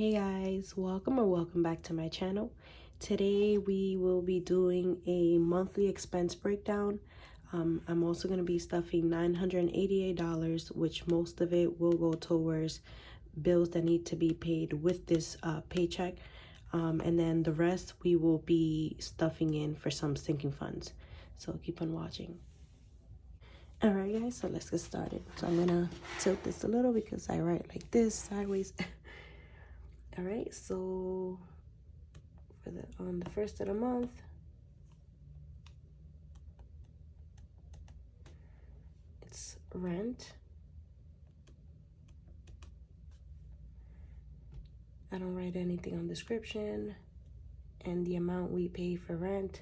Hey guys, welcome back to my channel. Today we will be doing a monthly expense breakdown. I'm also going to be stuffing $988, which most of it will go towards bills that need to be paid with this paycheck. And then the rest we will be stuffing in for some sinking funds. So keep on watching. Alright guys, so let's get started. So I'm going to tilt this a little because I write like this sideways. All right, so for the first of the month, it's rent. I don't write anything on description, and the amount we pay for rent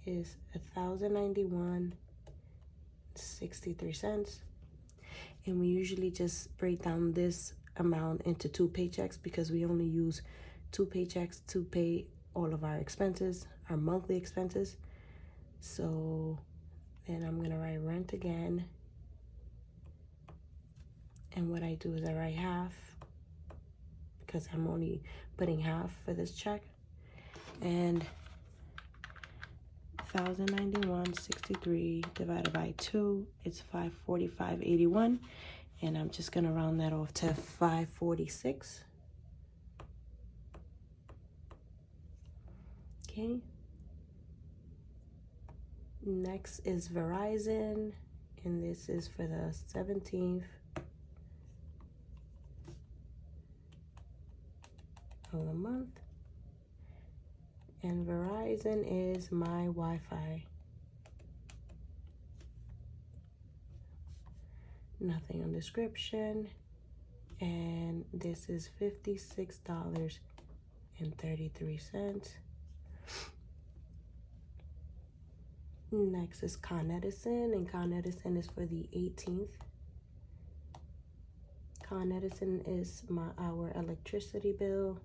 is $1,091.63, and we usually just break down this amount into 2 paychecks because we only use 2 paychecks to pay all of our expenses, our monthly expenses. So then I'm gonna write rent again, and what I do is I write half because I'm only putting half for this check, and 1,091.63 divided by 2, it's 545.81. And I'm just gonna round that off to 546. Okay. Next is Verizon, and this is for the 17th of the month. And Verizon is my Wi-Fi. Nothing on description, and this is $56.33. Next is Con Edison, and Con Edison is for the 18th. Con Edison is our electricity bill.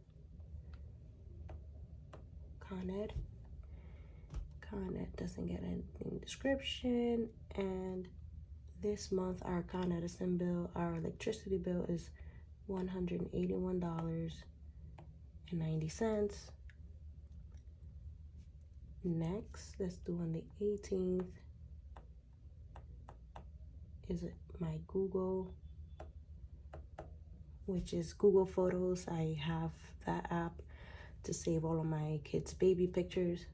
Con Ed doesn't get anything description, and this month, our Con Edison bill, our electricity bill is $181.90. Next, let's do on the 18th, is my Google, which is Google Photos. I have that app to save all of my kids' baby pictures.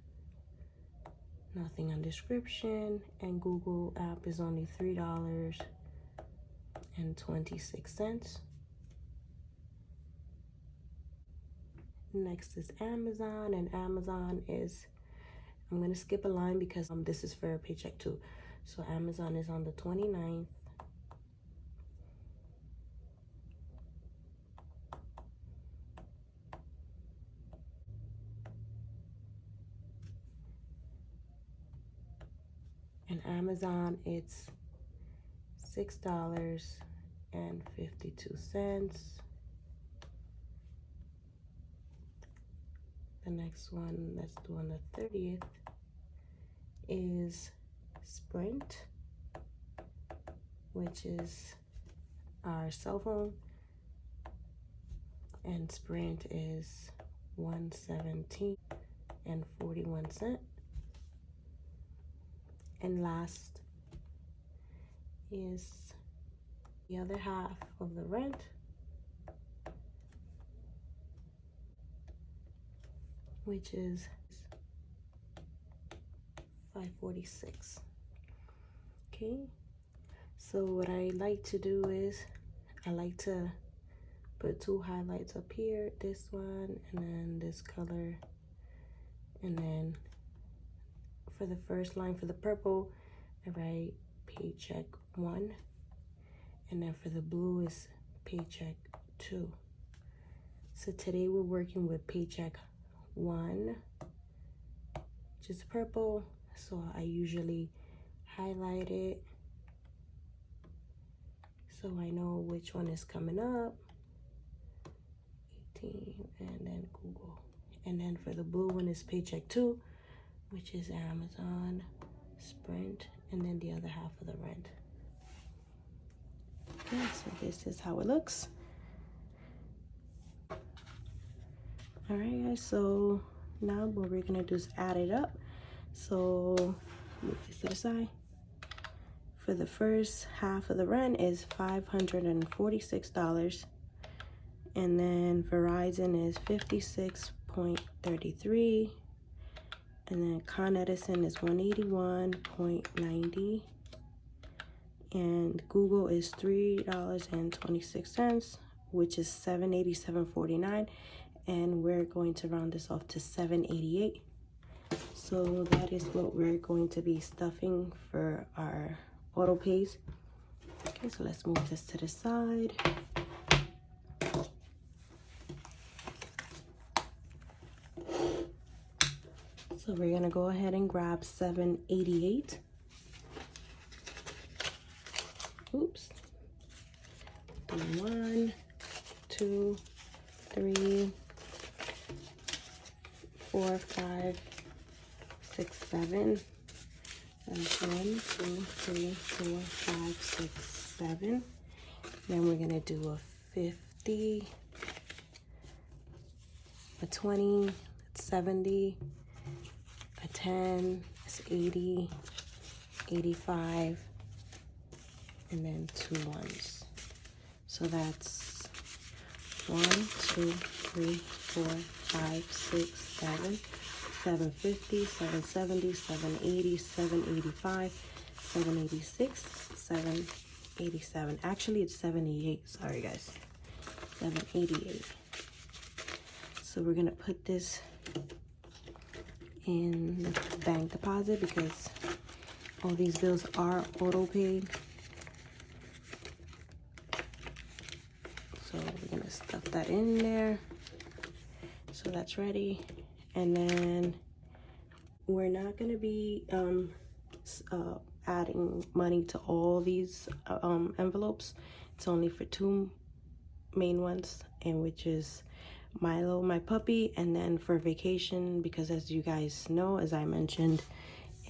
Nothing on description, and Google app is only $3.26. Next is Amazon, and Amazon is, I'm gonna skip a line because this is for a paycheck too. So Amazon is on the 29th. And Amazon, it's $6.52. The next one, let's do on the 30th, is Sprint, which is our cell phone, and Sprint is $117.41. And last is the other half of the rent, which is $546. Okay, so what I like to do is I like to put 2 highlights up here, this one and then this color, and then for the first line, for the purple, I write paycheck 1, and then for the blue is paycheck 2. So today we're working with paycheck 1, which is purple, so I usually highlight it so I know which one is coming up. 18, and then Google. And then for the blue one is paycheck 2, which is Amazon, Sprint, and then the other half of the rent. Okay, so this is how it looks. All right, guys, so now what we're gonna do is add it up. So move this to the side. For the first half of the rent is $546, and then Verizon is 56.33, and then Con Edison is 181.90, and Google is $3.26, which is $787.49, and we're going to round this off to $788. So that is what we're going to be stuffing for our auto pays. Okay, so let's move this to the side. So we're gonna go ahead and grab $788. Oops. 1, 2, 3, 4, 5, 6, 7. That's 1, 2, 3, 4, 5, 6, 7. Then we're gonna do a 50, a 20, a 70, a 10, it's 80, 85, and then 2 ones. So that's 1, 2, 3, 4, 5, 6, 7. 750, 770, 780, 785, 786, 787. Actually, it's 78. Sorry, guys. 788. So we're gonna put this in the bank deposit because all these bills are auto paid. So we're gonna stuff that in there. So that's ready. And then we're not going to be adding money to all these envelopes. It's only for 2 main ones, and which is Milo, my puppy, and then for vacation, because as you guys know, as I mentioned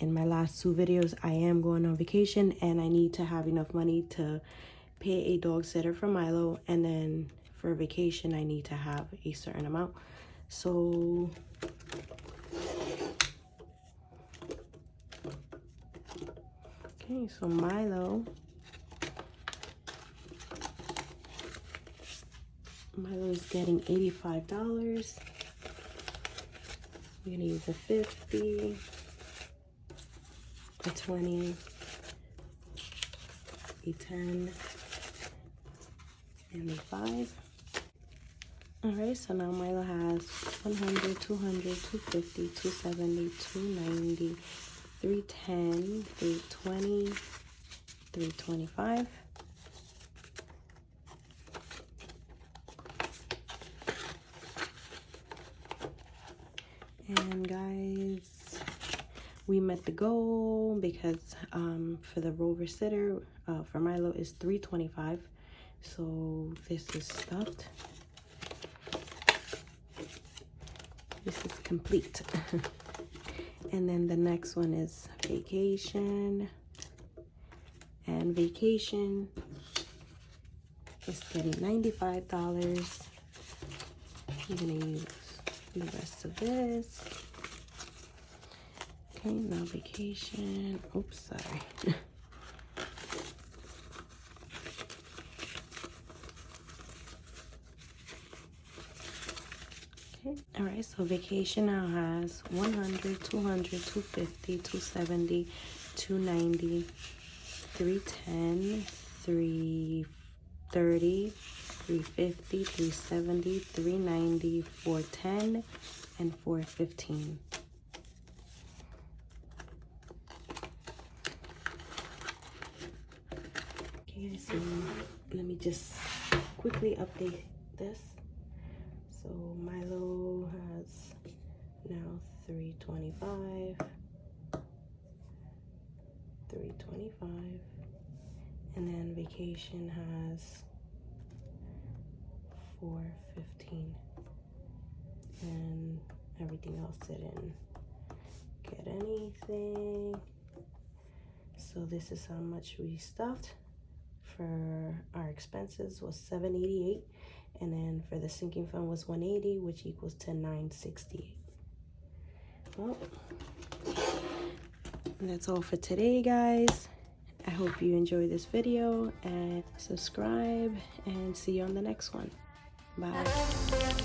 in my last 2 videos, I am going on vacation and I need to have enough money to pay a dog sitter for Milo, and then for vacation I need to have a certain amount. So okay, so Milo is getting $85. We're gonna use a 50, a 20, a 10, and a 5. All right, so now Milo has 100, 200, 250, 270, 290, 310, 320, 325. And guys, we met the goal because for the rover sitter for Milo is $325. So this is stuffed. This is complete. And then the next one is vacation. And vacation is getting $95. I'm gonna use the rest of this. Okay, now vacation. Oops, sorry. Okay, all right, so vacation now has 100, 200, 250, 270, 290, 310, 330, 350, 370, 390, 410, and 415. Okay, so let me just quickly update this. So Milo has now 325, 325, and then vacation has 415, and everything else didn't get anything. So this is how much we stuffed. For our expenses was $788, And then for the sinking fund was $180, which equals to $968. Well, that's all for today, guys. I hope you enjoyed this video, and subscribe, and see you on the next one. Bye.